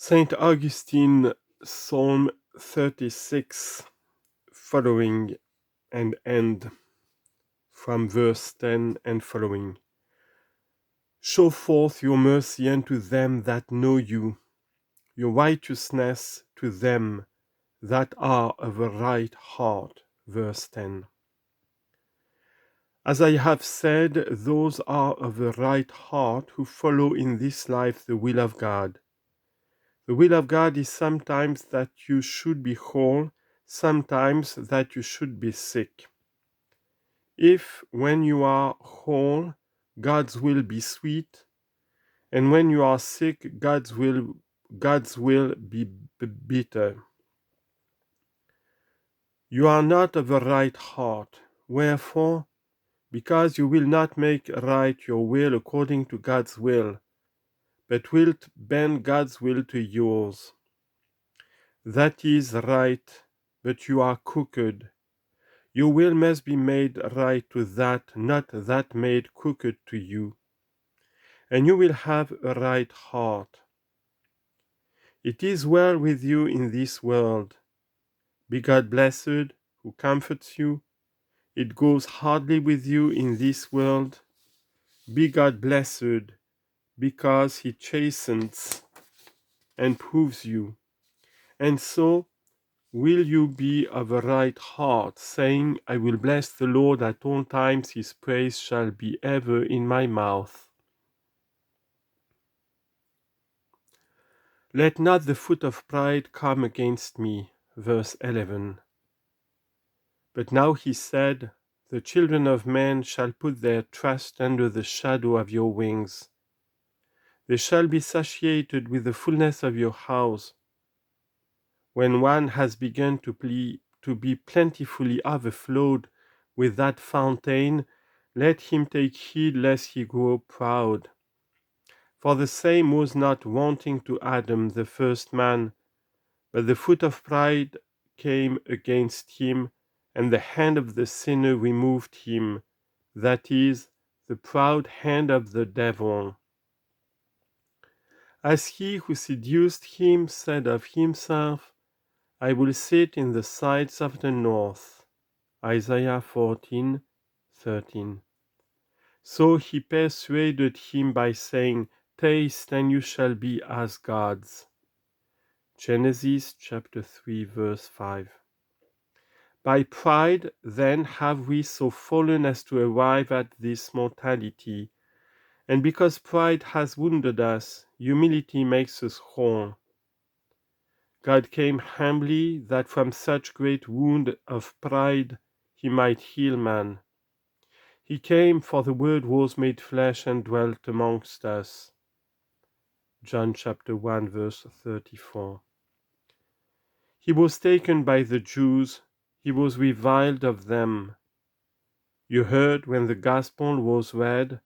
Saint Augustine, Psalm 36, following and end, from verse 10 and following. Show forth your mercy unto them that know you, your righteousness to them that are of a right heart. Verse 10. As I have said, those are of a right heart who follow in this life the will of God. The will of God is sometimes that you should be whole, sometimes that you should be sick. If, when you are whole, God's will be sweet, and when you are sick, God's will be bitter. You are not of a right heart. Wherefore? Because you will not make right your will according to God's will, but wilt bend God's will to yours. That is right, but you are crooked. Your will must be made right to that, not that made crooked to you. And you will have a right heart. It is well with you in this world. Be God blessed, who comforts you. It goes hardly with you in this world. Be God blessed, because he chastens and proves you. And so will you be of a right heart, saying, I will bless the Lord at all times, his praise shall be ever in my mouth. Let not the foot of pride come against me. Verse 11. But now he said, the children of men shall put their trust under the shadow of your wings. They shall be satiated with the fullness of your house. When one has begun to be plentifully overflowed with that fountain, let him take heed lest he grow proud. For the same was not wanting to Adam the first man, but the foot of pride came against him, and the hand of the sinner removed him, that is, the proud hand of the devil. As he who seduced him said of himself, I will sit in the sides of the north. Isaiah 14:13. So he persuaded him by saying, taste and you shall be as gods. Genesis chapter 3 verse 5. By pride then have we so fallen as to arrive at this mortality, and because pride has wounded us, humility makes us whole. God came humbly that from such great wound of pride he might heal man. He came, for the Word was made flesh and dwelt amongst us. John chapter 1 verse 34. He was taken by the Jews, he was reviled of them. You heard when the gospel was read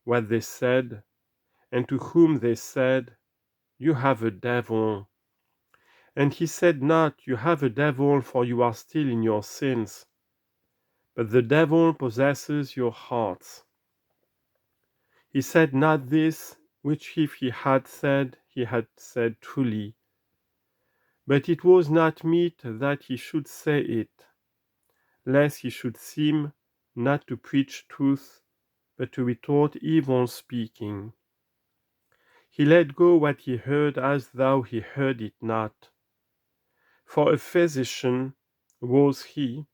what they said, and to whom they said, you have a devil. And he said not, you have a devil, for you are still in your sins. But the devil possesses your hearts. He said not this, which if he had said truly. But it was not meet that he should say it, lest he should seem not to preach truth, but to retort evil speaking. He let go what he heard as though he heard it not. For a physician was he,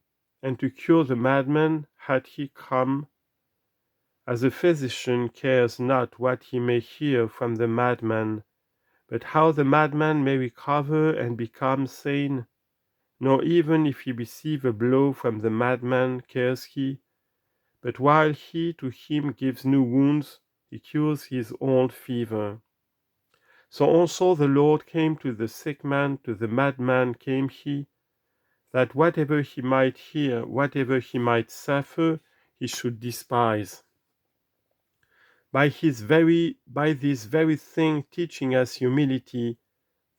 and to cure the madman had he come, as a physician cares not what he may hear from the madman, but how the madman may recover and become sane, nor even if he receive a blow from the madman cares he, but while he to him gives new wounds, he cures his old fever. So also the Lord came to the sick man, to the madman came he, that whatever he might hear, whatever he might suffer, he should despise. By this very thing teaching us humility,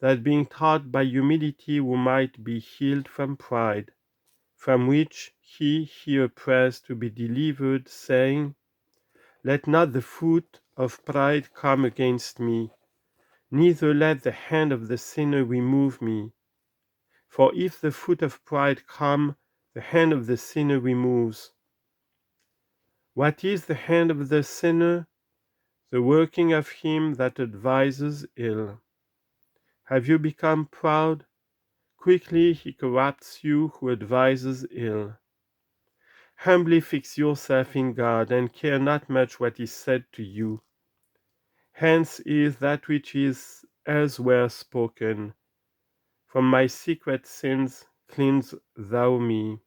that being taught by humility we might be healed from pride, from which he here prays to be delivered, saying, let not the foot of pride come against me, neither let the hand of the sinner remove me. For if the foot of pride come, the hand of the sinner removes. What is the hand of the sinner? The working of him that advises ill. Have you become proud? Quickly he corrupts you who advises ill. Humbly fix yourself in God, and care not much what is said to you. Hence is that which is elsewhere spoken. From my secret sins cleanse thou me,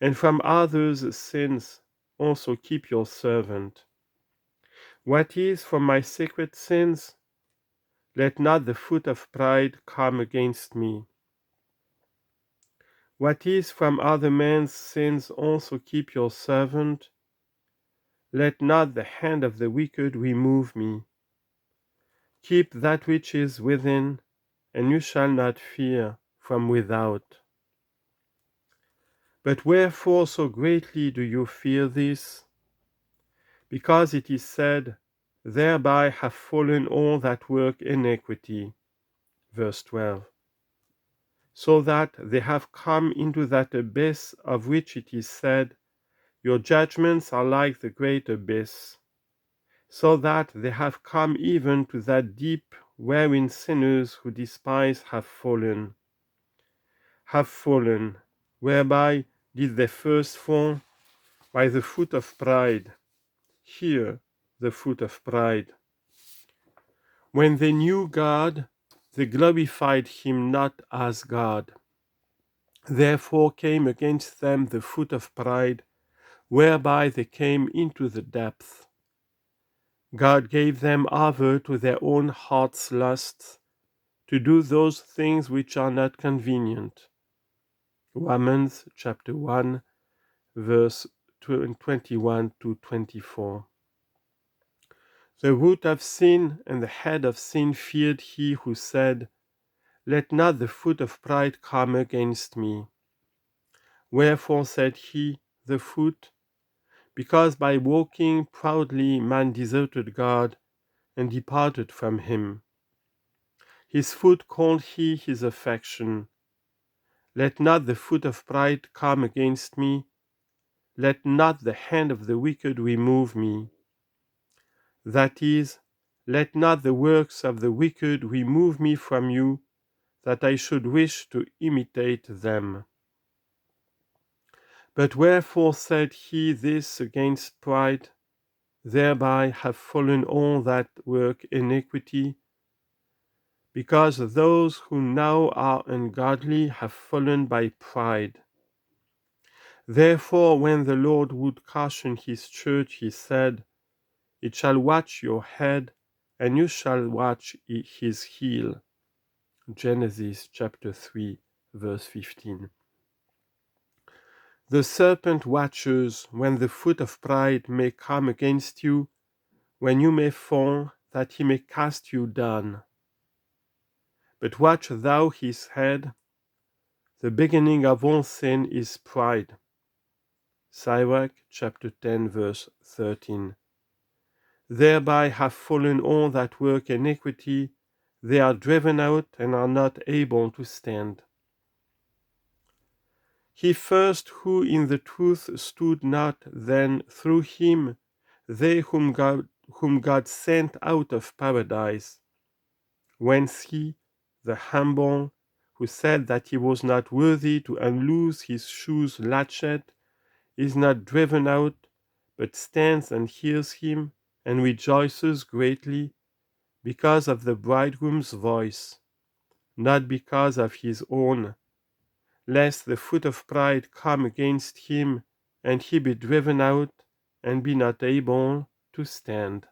and from others' sins also keep your servant. What is from my secret sins? Let not the foot of pride come against me. What is from other men's sins also keep your servant? Let not the hand of the wicked remove me. Keep that which is within, and you shall not fear from without. But wherefore so greatly do you fear this? Because it is said, thereby have fallen all that work iniquity. Verse 12. So that they have come into that abyss of which it is said, your judgments are like the great abyss. So that they have come even to that deep wherein sinners who despise have fallen. Whereby did they first fall? By the foot of pride. Here, the foot of pride. When they knew God, they glorified him not as God. Therefore came against them the foot of pride, whereby they came into the depth. God gave them over to their own heart's lusts, to do those things which are not convenient. Romans chapter 1, verse 21 to 24. The root of sin and the head of sin feared he who said, let not the foot of pride come against me. Wherefore said he, the foot? Because by walking proudly man deserted God and departed from him. His foot called he his affection. Let not the foot of pride come against me. Let not the hand of the wicked remove me. That is, let not the works of the wicked remove me from you, that I should wish to imitate them. But wherefore said he this against pride? Thereby have fallen all that work iniquity, because those who now are ungodly have fallen by pride. Therefore when the Lord would caution his church, he said, it shall watch your head, and you shall watch his heel. Genesis chapter 3, verse 15. The serpent watches when the foot of pride may come against you, when you may fall, that he may cast you down. But watch thou his head. The beginning of all sin is pride. Sirach chapter 10, verse 13. Thereby have fallen all that work iniquity, they are driven out and are not able to stand. He first who in the truth stood not, then through him they whom God sent out of paradise, whence he, the humble, who said that he was not worthy to unloose his shoes latchet, is not driven out, but stands and hears him, and rejoices greatly, because of the bridegroom's voice, not because of his own, lest the foot of pride come against him, and he be driven out, and be not able to stand.